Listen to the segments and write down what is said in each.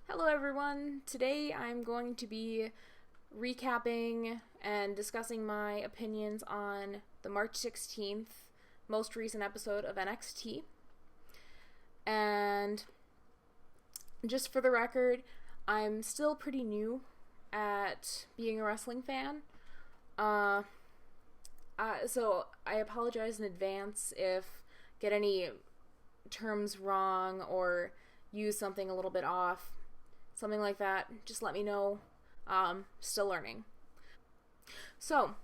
Hello everyone! Today I'm going to be recapping and discussing my opinions on the March 16th most recent episode of NXT. And just for the record, I'm still pretty new at being a wrestling fan. So I apologize in advance if I get any terms wrong or use something a little bit off. Something like that, just let me know. Still learning. So,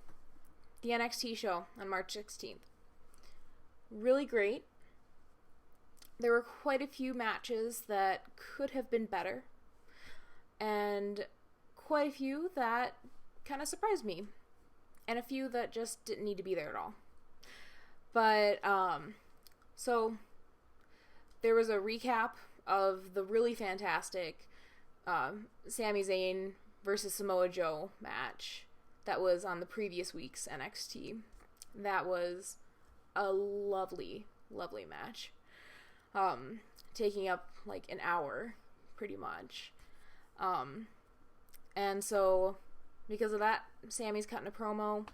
the NXT show on March 16th. Really great. There were quite a few matches that could have been better. And quite a few that kind of surprised me. And a few that just didn't need to be there at all. But, so, there was a recap of the really fantastic Sami Zayn versus Samoa Joe match that was on the previous week's NXT. That was a lovely, lovely match. Taking up like an hour, pretty much. And so, because of that, Sami's cutting a promo,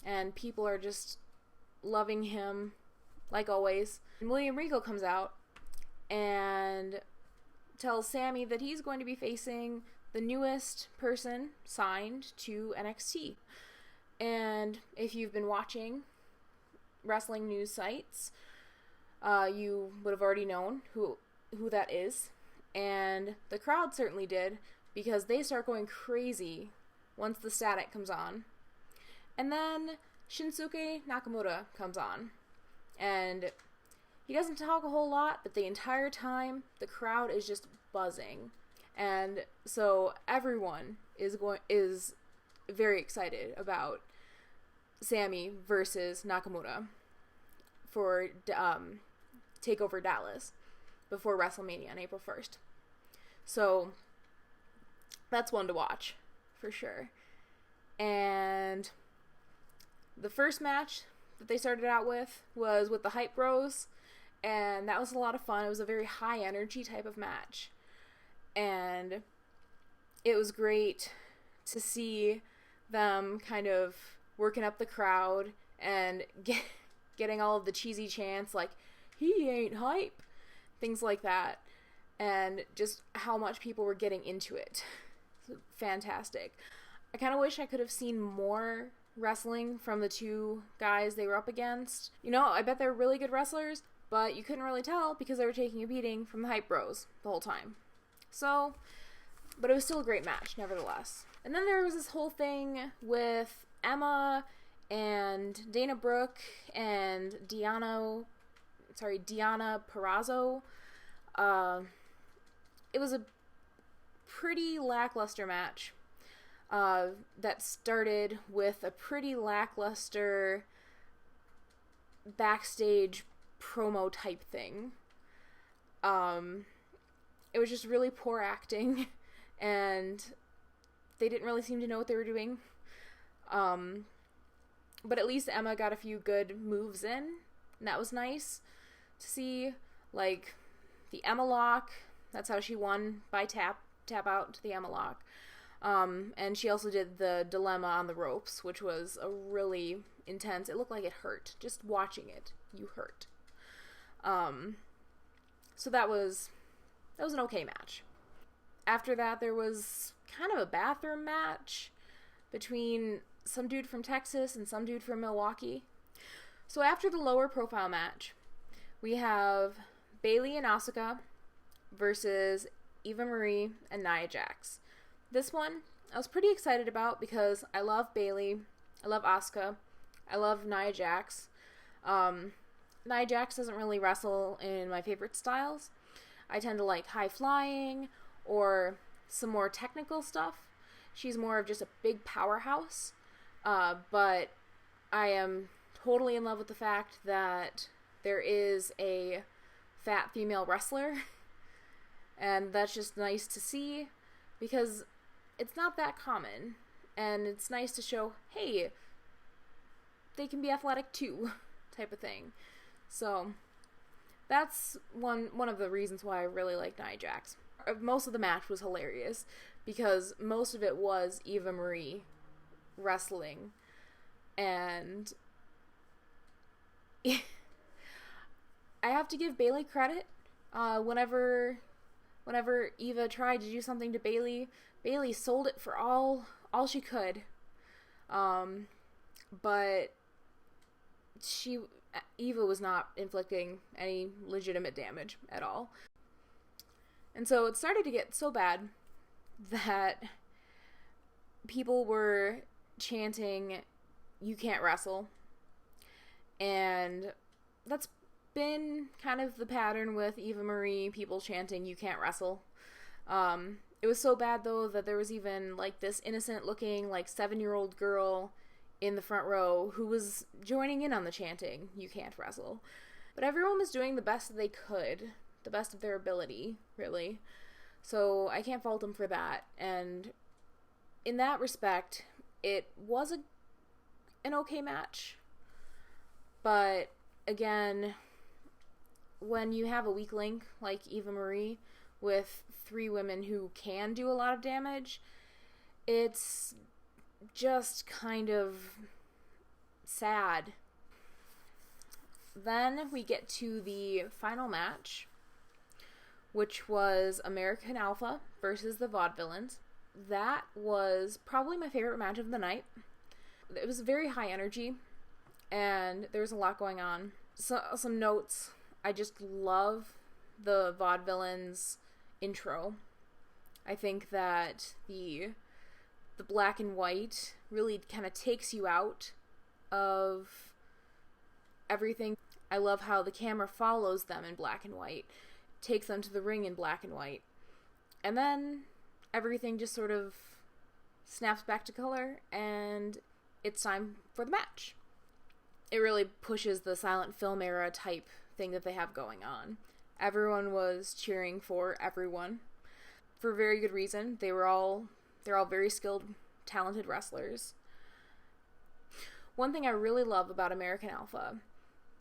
and people are just loving him, like always. And William Regal comes out and tells Sami that he's going to be facing the newest person signed to NXT. And if you've been watching wrestling news sites, you would have already known who that is. And the crowd certainly did, because they start going crazy once the static comes on. And then Shinsuke Nakamura comes on. And he doesn't talk a whole lot, but the entire time, the crowd is just buzzing. And so everyone is very excited about Sami versus Nakamura for TakeOver Dallas before WrestleMania on April 1st. So that's one to watch, for sure. And the first match that they started out with was with the Hype Bros, and that was a lot of fun. It was a very high energy type of match. And it was great to see them kind of working up the crowd and getting all of the cheesy chants like, "He ain't hype," things like that. And just how much people were getting into it. Fantastic. I kind of wish I could have seen more wrestling from the two guys they were up against. You know, I bet they're really good wrestlers, but you couldn't really tell because they were taking a beating from the Hype Bros the whole time. So, but it was still a great match, nevertheless. And then there was this whole thing with Emma and Dana Brooke and Deonna Purrazzo. It was a pretty lackluster match that started with a pretty lackluster backstage promo type thing. It was just really poor acting, and they didn't really seem to know what they were doing. But at least Emma got a few good moves in, and that was nice to see. Like the Emma lock, that's how she won, by tap out to the Emma lock. And she also did the dilemma on the ropes, which was a really intense. It looked like it hurt. Just watching it, you hurt. So that was an okay match. After that, there was kind of a bathroom match between some dude from Texas and some dude from Milwaukee. So after the lower profile match, we have Bayley and Asuka versus Eva Marie and Nia Jax. This one I was pretty excited about because I love Bayley, I love Asuka, I love Nia Jax. Nia Jax doesn't really wrestle in my favorite styles. I tend to like high flying or some more technical stuff. She's more of just a big powerhouse. But I am totally in love with the fact that there is a fat female wrestler. And that's just nice to see because it's not that common. And it's nice to show, hey, they can be athletic too, type of thing. So that's one of the reasons why I really like Nia Jax. Most of the match was hilarious because most of it was Eva Marie wrestling, and I have to give Bayley credit. Whenever Eva tried to do something to Bayley sold it for all she could. But Eva was not inflicting any legitimate damage at all. And so it started to get so bad that people were chanting, "You can't wrestle." And that's been kind of the pattern with Eva Marie, people chanting, "You can't wrestle." It was so bad, though, that there was even, like, this innocent-looking, like, 7-year-old girl in the front row who was joining in on the chanting, "You can't wrestle." But everyone was doing the best that they could, the best of their ability, really. So I can't fault them for that. And in that respect, it was an okay match. But, again, when you have a weak link like Eva Marie with 3 women who can do a lot of damage, it's just kind of sad. Then we get to the final match, which was American Alpha versus the Vaudevillains. That was probably my favorite match of the night. It was very high energy, and there was a lot going on. So, some notes. I just love the Vaudevillains intro. I think that the black and white really kind of takes you out of everything. I love how the camera follows them in black and white, takes them to the ring in black and white, and then everything just sort of snaps back to color, and it's time for the match. It really pushes the silent film era type thing that they have going on. Everyone was cheering for everyone for very good reason. They're all very skilled, talented wrestlers. One thing I really love about American Alpha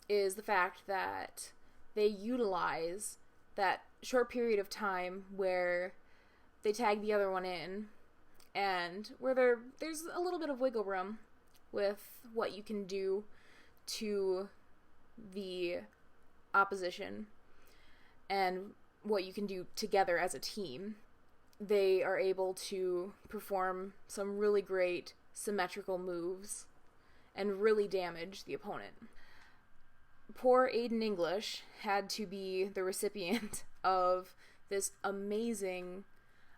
is the fact that they utilize that short period of time where they tag the other one in, and where there's a little bit of wiggle room with what you can do to the opposition and what you can do together as a team. They are able to perform some really great symmetrical moves and really damage the opponent. Poor Aiden English had to be the recipient of this amazing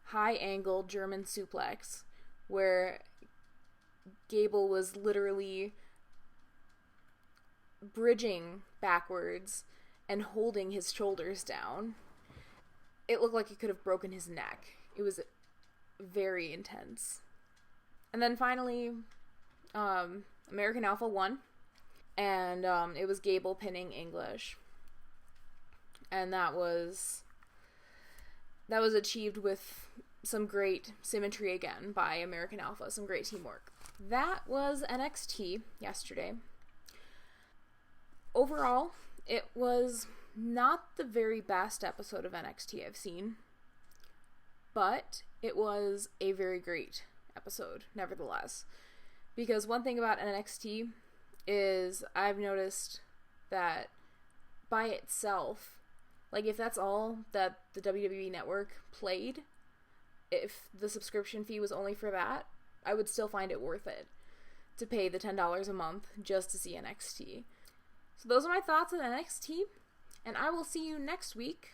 high-angle German suplex where Gable was literally bridging backwards and holding his shoulders down. It looked like he could have broken his neck. It was very intense. And then finally, American Alpha won, and it was Gable pinning English. And that was achieved with some great symmetry again by American Alpha, some great teamwork. That was NXT yesterday. Overall, it was not the very best episode of NXT I've seen, but it was a very great episode, nevertheless. Because one thing about NXT is I've noticed that by itself, like if that's all that the WWE Network played, if the subscription fee was only for that, I would still find it worth it to pay the $10 a month just to see NXT. So those are my thoughts on NXT, and I will see you next week